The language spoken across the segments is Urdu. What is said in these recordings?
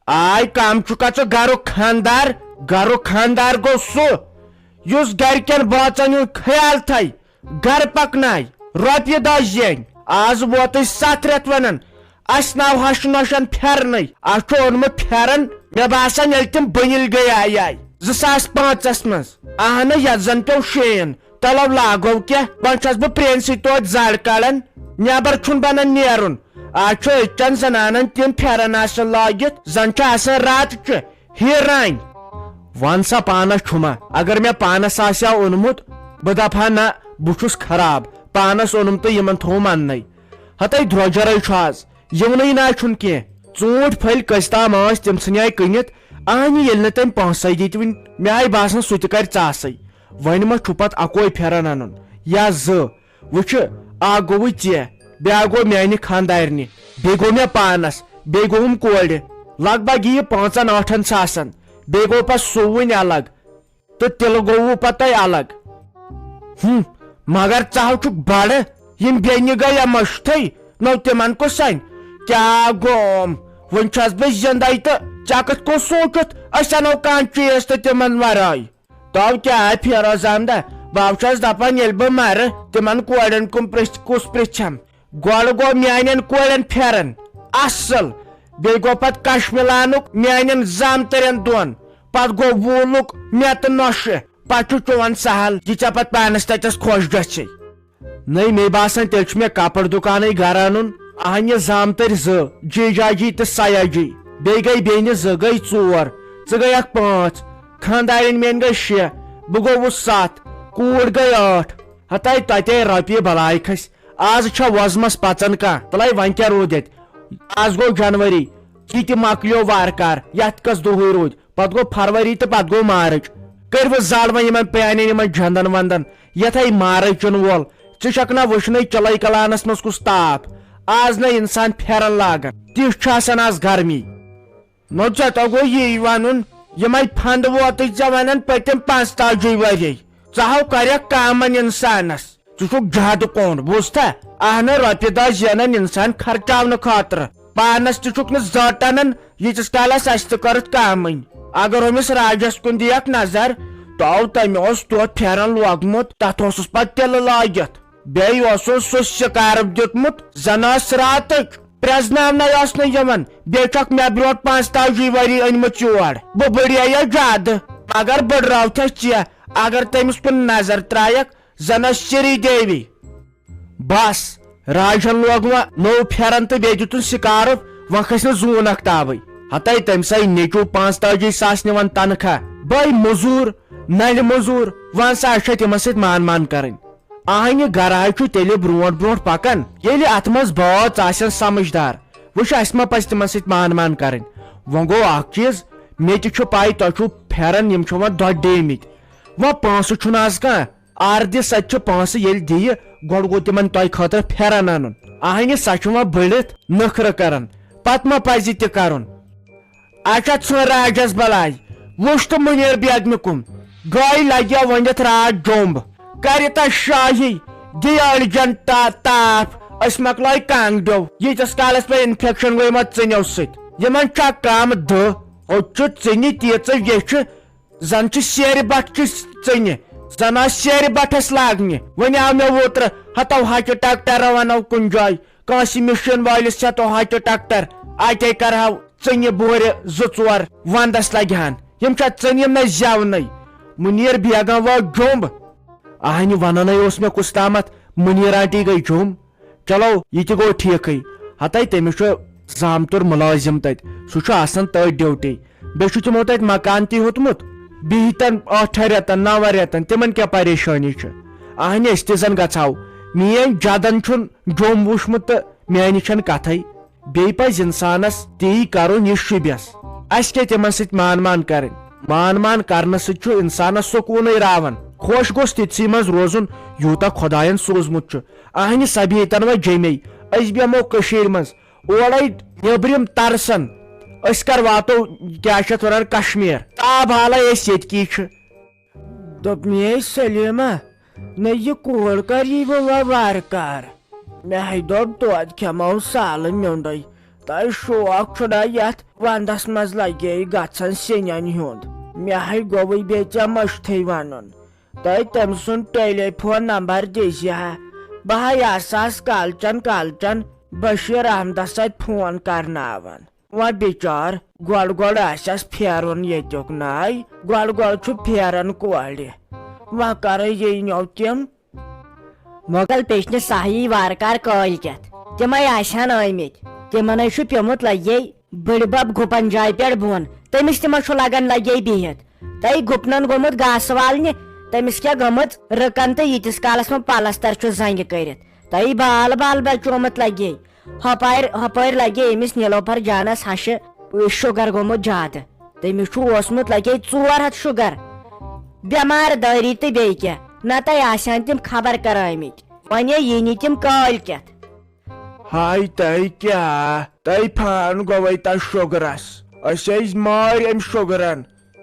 آئی کم چکا ژٕ گرُک خاندار گو سُہ یُس گرکٮ۪ن بٲژن ہُنٛد خیال تھایہِ گر پکنایہِ رۄپیہِ دہ زینہِ آز ووت أسۍ 7 رٮ۪تھ ونان اسہِ ناو ہش نوشن پھیرنٕے اسہِ چھُ اوٚنمُت پھیرن مےٚ باسان ییٚلہِ تِم بٔنِل گٔے آیہِ 2005 منٛز اہن یتھ زن پیوٚو شیٖن تلو لاگو کیٛاہ وۄنۍ چھُس بہٕ پرٛینسٕے توتہِ زڈ کڑان نٮ۪بر چھُنہٕ بنان نیرُن آز چھُ أزچٮ۪ن زنانن تِم پھیرن آسان لٲگِتھ زن چھُ آسان راتچہِ ہیٖرانۍ ون سا پانس چھُما اگر مےٚ پانس آسہِ ہا اوٚنمُت بہٕ دپہٕ ہا نہ بہٕ چھُس خراب پانس اوٚنُم تہٕ یِمن تھوٚوُم اننٕے ہتے درٛوجرے چھُ آز یِونٕے نہ چھُنہٕ کینٛہہ ژوٗنٛٹھۍ پھٔلۍ کٔژِ تام ٲسۍ تِم ژھٕنیاے کٕنِتھ اہنہِ ییٚلہِ نہٕ تٔمۍ پونٛسے دِتۍ وٕنۍ مےٚ آیہِ باسان سُہ تہِ کرِ ژاسٕے وۄنۍ ما چھُ پتہٕ اکوے پھیرن انُن یا 2 وٕچھِ اکھ گوٚوُے ژےٚ بیاکھ گوٚو میانہِ خاندارنہِ بیٚیہِ گوٚو مےٚ پانس بیٚیہِ گوٚوُم کورِ لگ بگ یہِ 5-8 ساسن بیٚیہِ گوٚو پتہٕ سُوٕنۍ الگ تہٕ تِلہٕ گوٚوُ پتہٕ تۄہہِ الگ مگر ژٕ چھُکھ بڑٕ یِم بیٚنہِ گٔے مٔشتھٕے نو تِمن کُس سنہِ کیٛاہ گوٚوم وۄنۍ چھس بہٕ زندے تہٕ ژےٚ کتھ کوٚر سوٗنچِتھ أسۍ انو کانٛہہ چیٖز تہٕ تِمن ورٲے تو کیٛاہ فیروز احمدہ بہٕ چھس دپان ییٚلہِ بہٕ مرٕ تِمن کورٮ۪ن کُس پرژھم گۄڈٕ گوٚو میانٮ۪ن کورٮ۪ن پھیرن اصل بیٚیہِ گوٚو پتہٕ کشمِلانُک میانٮ۪ن زامترٮ۪ن 2 پتہٕ گوٚو ووٗلُک مےٚ تہٕ نۄشہِ پتہٕ چھُ چون سہل یہِ ژےٚ پتہٕ پانس تتس خۄش گژھِ نٔے مے باسان تیٚلہِ چھُ مےٚ کپر دُکانے گرٕ انُن اہنہِ زامتٕرۍ 2 جیجاجی تہٕ سیاجی بیٚیہِ گٔے بیٚنہِ 2 گٔے 4 ژٕ گٔیکھ 5 خاندارٮ۪ن میٲنۍ گٔے 6 بہٕ گوٚوُس 7 کوٗر گٔے 8 ہتاے تتے رۄپیہِ بلاے کھسہِ آز چھا وۄزمس پژان کانٛہہ تلے وۄنۍ کیٛاہ روٗد ییٚتہِ آز گوٚو جنؤری یہِ تہِ مۄکلیو وارٕ کار یتھ کس دُہٕے روٗدۍ پتہٕ گوٚو فروری تہٕ پتہٕ گوٚو مارٕچ کٔرۍوٕ زڈ وۄنۍ یِمن پرانٮ۪ن یِمن جندن ونٛدن یتھے مارٕچ یُن وول ژٕ چھکھ نا وٕچھنٕے چلے کلانس منٛز کُس تاپھ آز نہ انسان پھیرن لاگان تِژھ چھُ آسان آز گرمی نو ژےٚ تو گوٚو یی ونُن یِمے فنٛد ووتٕے ژےٚ ونان پٔتِم 45 ؤری ژٕ ہاو کریکھ کامن انسانس ژٕ چھُکھ زیادٕ کوٚنڈ بوٗزتھا اہنہٕ رۄپیہِ دہ زینان انسان خرچاونہٕ خٲطرٕ پانس تہِ چھُکھ نہٕ زٔٹ انان ییٖتِس کالس اسہِ تہِ کٔرٕتھ کامٕنۍ اگر أمِس راجس کُن دِیکھ نظر تو تٔمۍ اوس توتہِ پھیرن لوگمُت تتھ اوسُس پتہٕ تِلہٕ لٲگِتھ بیٚیہِ اوسُس سُہ سِکارف دیُتمُت زن ٲس راتٕچ پرٛزناونَے ٲس نہٕ یِوان بیٚیہِ چھکھ مےٚ برونٛٹھ 45 ؤری أنمٕژ یور بہٕ بٔڑییے زیادٕ مگر بٔڑراوتھس ژےٚ اگر تٔمِس کُن نظر ترایکھ زن ٲس سری دیوی بس راجن لوگ وۄنۍ نوٚو پھیرن تہٕ بیٚیہِ دِتُن سِکارف وۄنۍ کھسہِ نہٕ زوٗن اکھ تاوٕے ہتے تٔمسے نیچوٗ 45 ساس نِوان تنخواہ بٲے موٚزوٗر نلہِ موٚزوٗر وۄنۍ سا چھِ تِمن سۭتۍ مان کرٕنۍ اہنہِ گراے چھُ تیٚلہِ برونٛٹھ پکان ییٚلہِ اتھ منٛز بٲژ آسن سمجھدار وٕچھ اسہِ ما پزِ تِمن سۭتۍ مان کرٕنۍ وۄنۍ گوٚو اکھ چیٖز مےٚ تہِ چھُ پاے تۄہہِ چھُو پھیرن یِم چھِ وۄنۍ دۄدڈیمٕتۍ وۄنۍ پونٛسہٕ چھُنہٕ آز کانٛہہ آردِ سۭتۍ چھِ پونٛسہٕ ییٚلہِ دِیہِ گۄڈٕ گوٚو تِمن تۄہہِ خٲطرٕ پھیرن انُن اہنہِ سۄ چھِ وۄنۍ بٔڑِتھ نخرٕ کران پتہٕ ما پزِ تہِ کرُن اچھا ژھٕن راجس بلاے وٕچھ تہٕ مُنیر بیگمہِ کُن گاے لگیا ؤنِتھ رات جومب کرِ تا شاہی دِ أڑجن تاپھ أسۍ مۄکلٲے کانٛگڈیو ییٖتِس کالس مےٚ انفیکشن گٔے یِمو ژِنیو سۭتۍ یِمن چھا کم دہ ہوٚت چھُ ژِنہِ تیٖژٕ ییٚچھِ زن چھِ سیرِ بٹھ چہِ ژِنہِ زن ٲس سیرِ بٹھس لاگنہِ وۄنۍ آو مےٚ اوترٕ ہتو ہچہِ ٹریکٹر ونو کُنہِ جایہِ کٲنٛسہِ مِشیٖن وٲلِس ہیتو ہچہِ ٹریکٹر اتے کرہو ژِنہِ بورِ 2-4 ونٛدس لگہِ ہن یِم چھا ژِنہِ مےٚ زیونٕے مُنیر بیگم وٲژ جومب اہنہِ ونانے اوس مےٚ کُس تامتھ مُنیر آنٹی گٔے جوم چلو یہِ تہِ گوٚو ٹھیٖکھٕے ہتے تٔمِس چھُ زامتُر مُلٲزِم تتہِ سُہ چھُ آسان تٔتھۍ ڈیوٹی بیٚیہِ چھُ تِمو تتہِ مکان تہِ ہیوٚتمُت بِہتن 8 رٮ۪تن 9 رٮ۪تن تِمن کیٛاہ پریشٲنی چھِ اہنہِ أسۍ تہِ زن گژھو میٲنۍ جدن چھُنہٕ جوم وٕچھمُت تہٕ میانہِ چھنہٕ کتھے بیٚیہِ پزِ انسانس تی کرُن یہِ شُبٮ۪س اسہِ کیٛاہ تِمن سۭتۍ مان کرٕنۍ مان کرنہٕ سۭتۍ چھُ انسانس سکوٗنٕے راوان خۄش گوٚژھ تِتسٕے منٛز روزُن یوٗتاہ خۄداین سوٗزمُت چھُ اہنہِ سۄ بیٖتن وۄنۍ جیٚمے أسۍ بیٚہمو کٔشیٖرِ منٛز اورے نیبرِم ترسن أسۍ کر واتو کیٛاہ چھِ اتھ ونان کشمیٖر تاب حالے أسۍ ییٚتکی چھِ دوٚپ مے سلیٖما نہ یہِ کوٗر کر یی وۄنۍ وارٕ کار مےٚ ہے دوٚپ توتہِ کھٮ۪مو سالہٕ میوٚنڈے تۄہہِ شوق چھُنا یتھ ونٛدس منٛز لگے گژھان سِنٮ۪ن ہُنٛد مےٚ ہے گوٚوٕے بیٚیہِ ژےٚ مٔشتھٕے ونُن تۄہہِ تٔمۍ سُنٛد ٹیلی فون نمبر دِزِ ہا بہٕ ہے آسہس کالچن بشیٖر احمدس سۭتۍ فون کرناوان وۄنۍ بِچار گۄڈٕ آسٮ۪س پھیرُن ییٚتیُک ناے گۄڈٕ چھُ پھیران کورِ وۄنۍ کرے یِنو تِم مۄغل پیچنہِ صحیح وارٕکار کٲلۍ تِمے آسہن آمٕتۍ تِمن ہے چھُ پیوٚمُت لگے بٕڈِبب گُپن جایہِ پٮ۪ٹھ بۄن تٔمِس تہِ ما چھُ لگان لگے بِہِتھ تۄہہِ گُپنن گوٚمُت گاسہٕ والنہِ تٔمِس کیٛاہ گٔمٕژ رٕکن تہٕ ییٖتِس کالس وۄنۍ پلستر چھُ زنگہِ کٔرِتھ تۄہہِ بال بچومُت لگے ہۄپٲرۍ لگے أمِس نیلوفر جانس ہشہِ شُگر گوٚمُت زیادٕ تٔمِس چھُ اوسمُت لگے 400 شُگر بٮ۪مار دٲری تہٕ بیٚیہِ کیٛاہ نتہٕ آسہن تِم خبر کرٲمٕتۍ وۄنۍ یِنہِ تِم کٲلۍ ہاے تۄہہِ کیٛاہ تۄہہِ فان گوٚوے تتھ شُگرس أسۍ ٲسۍ مٲرۍ أمۍ شُگرن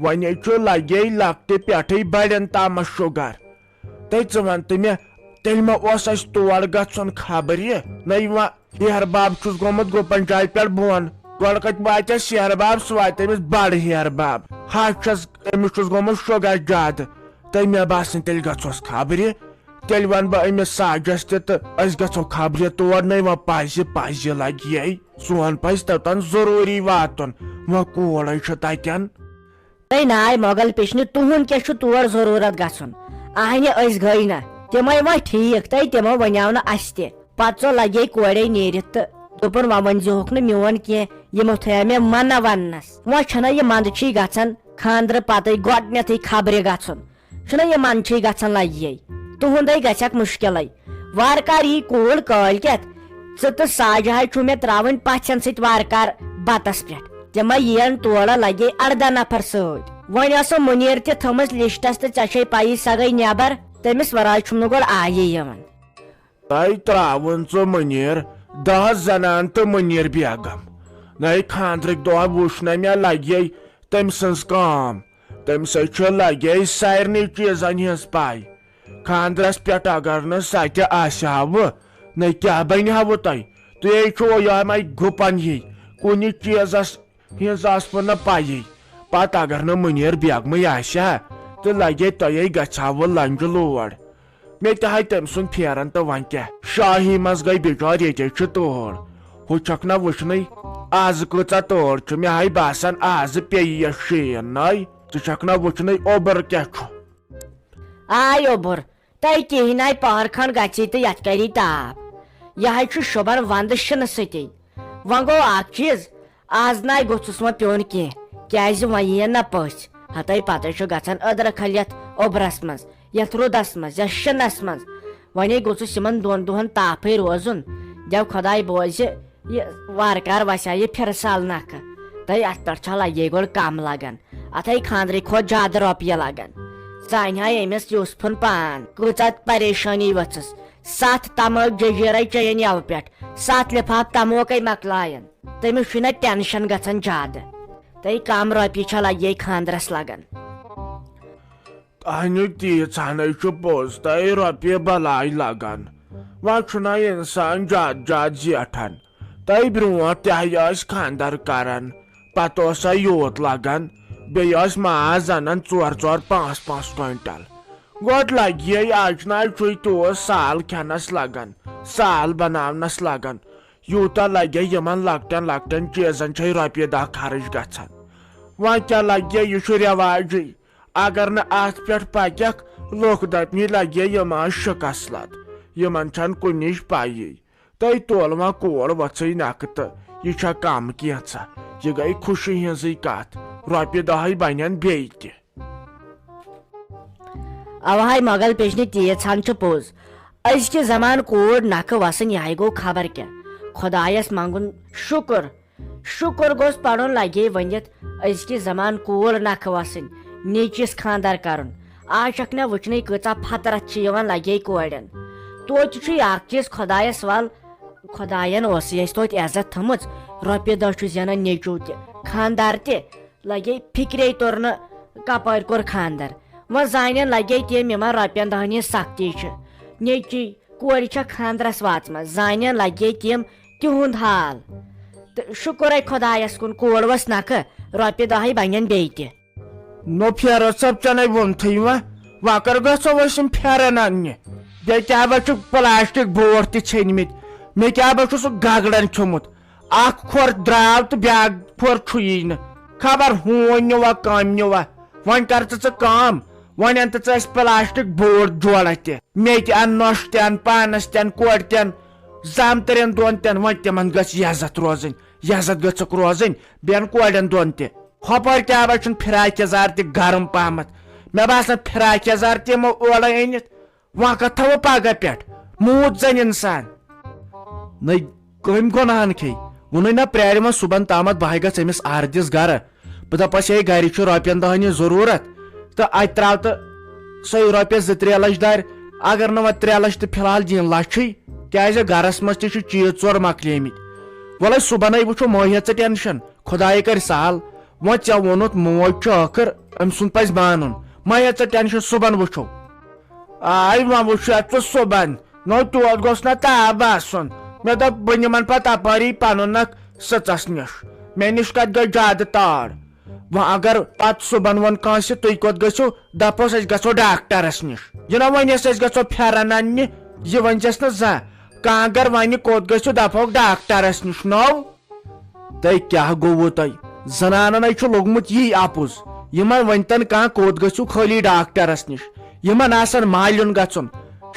وۄنۍ چھُ لگے لۄکٹہِ پٮ۪ٹھٕے بڑٮ۪ن تامتھ شُگر ژٕ ون تہٕ مےٚ تیٚلہِ ما اوس اسہِ تور گژھُن خبرِ نَے وۄنۍ ہیہر باب چھُس گوٚمُت گُپن جایہِ پٮ۪ٹھ بۄن گۄڈٕ کتہِ واتہِ اسہِ ہیہر باب سُہ واتہِ أمِس بڑٕ ہیہر باب چھس أمِس چھُس گوٚمُت شُگر زیادٕ تہٕ مےٚ باسان تیٚلہِ گژھوس خبرِ تیٚلہِ ونہٕ بہٕ أمِس ساجس تہِ تہٕ أسۍ گژھو خبرِ تور نَے وۄنۍ پزِ لگہِ سون پزِ توٚتن ضروٗری واتُن وۄنۍ کورے چھُ تتٮ۪ن ناے مۄغل پیچنہِ تُہُنٛد کیٛاہ چھُ تور ضروٗرت گژھُن اہنہِ أسۍ گٔے نہ تِمے وۄنۍ ٹھیٖک تہٕ تِمو ونیاو نہٕ اسہِ تہِ پتہٕ ژو لگے کورے نیٖرِتھ تہٕ دوٚپُن وۄنۍ ؤنۍزِہوکھ نہٕ میون کینٛہہ یِمو تھٲیا مےٚ منع وننس وۄنۍ چھُنہ یہِ منٛدچھی گژھان خانٛدرٕ پتہٕ گۄڈنیتھٕے خبرِ گژھُن چھُنہ یہِ منٛدچھی گژھان لگے تُہُنٛدے گژھٮ۪کھ مُشکلے وارٕ کار یی کوٗر کٲلۍ ژٕ تہٕ ساجہے چھُ مےٚ تراوٕنۍ پژھٮ۪ن سۭتۍ وارٕ کار بتس پٮ۪ٹھ تِمے یِن تورٕ لگے 18 نفر سۭتۍ وۄنۍ ٲسٕم مُنیٖر تہِ تھٲمٕژ لسٹس تہٕ ژےٚ چھے پیی سۄ گٔے نٮ۪بر تٔمِس ورٲے چھُم نہٕ گۄڈٕ آیی یِوان تۄہہِ تراوُن ژٕ مُنیٖر 10 زنان تہٕ مُنیٖر بیگم نَے خانٛدرٕکۍ دۄہ وٕچھ نہ مےٚ لگے تٔمۍ سٕنٛز کٲم تٔمۍ سۭتۍ چھُ لگے سارنٕے چیٖزن ہٕنٛز پاے خانٛدرس پٮ۪ٹھ اگر نہٕ سۄ تہِ آسہِ ہاوٕ نَے کیٛاہ بنہِ ہاوٕ تُہۍ چھُو یِمے گُپن ہی کُنہِ چیٖزس ہٕنٛز ٲسوٕ نہٕ پیی پتہٕ اگر نہٕ مُنیٖر بیگمٕے آسہِ ہا تہٕ لگے تۄہے گژھِ ہاوٕ لنجہِ لوڑ مےٚ تہِ ہاے تٔمۍ سُنٛد پھیران تہٕ وۄنۍ کیٛاہ شاہی منٛز گٔے بِچور ییٚتے چھُ تۭر ہُہ چھکھ نہ وٕچھنٕے آز کۭژاہ تۭر چھُ مےٚ ہاے باسان آز پیٚیہِ یتھ شیٖن نَے ژٕ چھکھ نہ وٕچھنٕے اوٚبُر کیٛاہ چھُ آے اوٚبُر تۄہہِ کِہینۍ آے پہر کھنٛڈ گژھی تہٕ یتھ کری تاپھ یہِ چھُ شوبان ونٛدٕ شِنہٕ سۭتی وۄنۍ گوٚو اکھ چیٖز آز ناے گوٚژھُس وۄنۍ پیوٚن کینٛہہ کیٛازِ وۄنۍ یِین نہ پٔژھۍ ہتٲے پتہٕ چھُ گژھان أدرٕ کھل یتھ اوٚبرس منٛز یتھ روٗدس منٛز یتھ شِنس منٛز وۄنۍ گوٚژھُس یِمن 2 دۄہن تاپھٕے روزُن دٮ۪و خۄداے بوزِ یہِ وارٕ کار وسیا یہِ پھِرٕ سال نکھٕ تہٕ اتھ پٮ۪ٹھ چھا لگے گۄڈٕ کم لگان اتھے خانٛدرٕ کھۄتہٕ زیادٕ رۄپیہِ لگان زانہِ ہاے أمِس یوٗسفُن پان کۭژاہ پریشٲنی ؤژھٕس 7 تماک ججیٖرے چیٚیَن یَوٕ پٮ۪ٹھ 7 لِفاف تموکے مۄکلایَن تٔمِس چھُنہ ٹٮ۪نشن گژھان زیادٕ تہٕ کم رۄپیہِ چھا لگے خانٛدرس لگان تہنٛدِ تیٖژہنٕے چھُ پوٚز تۄہہِ رۄپیہِ بلاے لگان وۄنۍ چھُنہ انسان زیادٕ زیٹھان تۄہہِ برونٛٹھ تہِ ہے ٲسۍ خانٛدر کران پتہٕ اوسا یوٗت لگان بیٚیہِ ٲسۍ ماز انان 4 5 کوینٹل گۄڈٕ لگے اجناے چھُے توٗت سال کھٮ۪نس لگان سال بناونس لگان یوٗتاہ لگے یِمن لۄکٹٮ۪ن چیٖزن چھے رۄپیہِ 10 خرٕچ گژھان وۄنۍ کیٛاہ لگے یہِ چھُ رٮ۪واجٕے اگر نہٕ اتھ پٮ۪ٹھ پکٮ۪کھ لُکھ دپنی لگے یِم ٲسۍ شِکسلت یِمن چھنہٕ کُنِچ پیی تُہۍ تول وۄنۍ کور ؤژھٕے نکھٕ تہٕ یہِ چھا کم کینٛژھا یہِ گٔے خوشی ہٕنٛزٕے کتھ رۄپیہِ 10 بنن بیٚیہِ تہِ اوہاے مۄغل پیچنہِ تیٖژ ہن چھُ پوٚز أزکہِ زمانہٕ کوٗر نکھٕ وسٕنۍ یہِ ہے گوٚو خبر کیٛاہ خۄدایس منٛگُن شُکر گوٚژھ پرُن لگے ؤنِتھ أزکہِ زمانہٕ کوٗر نکھٕ وسٕنۍ نیچِس خانٛدر کرُن آز چھکھ مےٚ وٕچھنٕے کۭژاہ فطرت چھِ یِوان لگے کورٮ۪ن توتہِ چھُے اکھ چیٖز خۄدایس ول خۄداین اوسُے اَسہِ توتہِ عزت تھٲمٕژ رۄپیہِ 10 چھُ زینان نیچوٗ تہِ خانٛدار تہِ لگے فِکرے توٚر نہٕ کپٲرۍ کوٚر خانٛدر وۄنۍ زانٮ۪ن لگے تِم یِمن رۄپین 10 ہٕنٛز سختی چھِ نیچی کورِ چھےٚ خانٛدرس واژمژ زانٮ۪ن لگے تِم تِہُنٛد حال تو شکر خدایس کن کول وس نکھٕ رۄپیہِ دہے بنن بیٚیہِ تہِ نو پھیرو صٲب ژےٚ ووٚنتھٕے وۄنۍ کر گژھو أسۍ یِم پھیرن اننہِ بیٚیہِ کیٛاہ با چھُکھ پلاسٹِک بوٹ تہِ ژھیٚنمٕتۍ مےٚ کیٛاہ با چھُ سُہ گگرن کھیوٚمُت اکھ کھۄر درٛاو تہٕ بیٛاکھ کھۄر چھُیی نہٕ خبر ہوٗن نِوا کٔمۍ نِوا وۄنۍ کر ژٕ کٲم وۄنۍ ان تہٕ ژٕ اَسہِ پلاسٹِک بوٹ جوڑا تہِ مےٚ تہِ ان نۄشہِ تہِ ان پانس تہِ ان کورِ تہِ ان زامترین دۄن تہِ ان وۄنۍ تِمن گژھِ عزت روزٕنۍ عزت گٔژھکھ روزٕنۍ بیٚین کورٮ۪ن دۄن تہِ ہۄپٲرۍ کیٛاہ با چھُنہٕ فراق یزار تہِ گرم پہمتھ مےٚ باسان فراق یزار تہِ یِمو اورے أنِتھ وۄنۍ کتھ تھاوو پگہہ پٮ۪ٹھ موٗد زن انسان نٔے کٔمۍ گۄنہان کھیٚیہِ ووٚنُے نہ پرٛارِ وۄنۍ صبحن تامتھ بہٕ گژھ أمِس آردِس گرٕ بہٕ دپس ہے گرِ چھُ رۄپین دہن ہِنٛز ضروٗرت تہٕ اتہِ تراو تہٕ سۄے رۄپیس 2-3 لچھ دارِ اگر نہٕ وۄنۍ 3 لچھ تہٕ فِلحال دِنۍ لچھٕے کیٛازِ گرس منٛز تہِ چھِ چیٖز ژور مکلیمٕتۍ وۄلے صبحنٕے وٕچھو مٲہِیا ژٕ ٹینشن خۄداے کرِ سہل وۄنۍ ژےٚ ووٚنُتھ موج چھُ ٲخٕر أمۍ سُنٛد پزِ مانُن مٲہِیا ژٕ ٹینشن صبحن وٕچھو آے وۄنۍ وٕچھو ژٕ صبحن نو توت گوٚژھ نہ تاپھ آسُن مےٚ دوٚپ بہٕ نِمن پتہٕ اپٲری پنُن اکھ سٕژس نِش مےٚ نِش کتھ گٔے زیادٕ تار وۄنۍ اگر پتہٕ صبحن ووٚن کٲنٛسہِ تُہۍ کوٚت گٔژھِو دپوس أسۍ گژھو ڈاکٹرس نِش یہِ نہ ونیس أسۍ گژھو پھیرن اننہِ یہِ ؤنزٮ۪س نہٕ زانٛہہ کانٛہہ اگر ونہِ کوٚت گٔژھِو دپہوکھ ڈاکٹرس نِش نو تۄہہِ کیٛاہ گوٚوُ تۄہہِ زنانن چھُ لوٚگمُت یی اپُز یِمن ؤنتن کانٛہہ کوٚت گٔژھِو خٲلی ڈاکٹرس نِش یِمن آسان مالُن گژھُن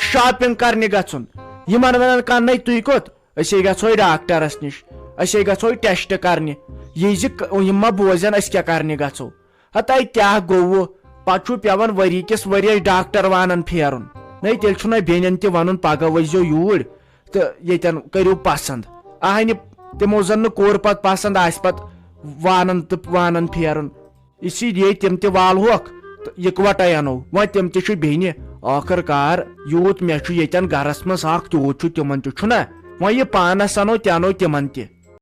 شاپنگ کرنہِ گژھُن یِمن ونان کانٛہہ نَے تُہۍ کوٚت أسے گژھو ڈاکٹرس نِش أسے گژھو ٹیسٹ کرنہِ یہِ زِ یِم ما بوزن أسۍ کیٛاہ کرنہِ گژھو ہا تۄہہِ کیٛاہ گوٚوُ پتہٕ چھُ پیٚوان ؤری کِس ؤرِیس ڈاکٹر وانن پھیرُن نَے تیٚلہِ چھُنہ بیٚنٮ۪ن تہِ ونُن پگہہ ؤسۍزیو یوٗرۍ تہٕ ییٚتٮ۪ن کٔرِو پسنٛد اہنہِ تِمو زن نہٕ کوٚر پتہٕ پسنٛد آسہِ پتہٕ وانن تہٕ وانن پھیرُن اسی لیے تِم تہِ والہوکھ تہٕ یِکوٹے انو وۄنۍ تِم تہِ چھِ بیٚنہِ ٲخٕر کار یوٗت مےٚ چھُ ییٚتٮ۪ن گرس منٛز اکھ تیوٗت چھُ تِمن تہِ چھُنہ وۄنۍ یہِ پانس انو تہِ انو تِمن تہِ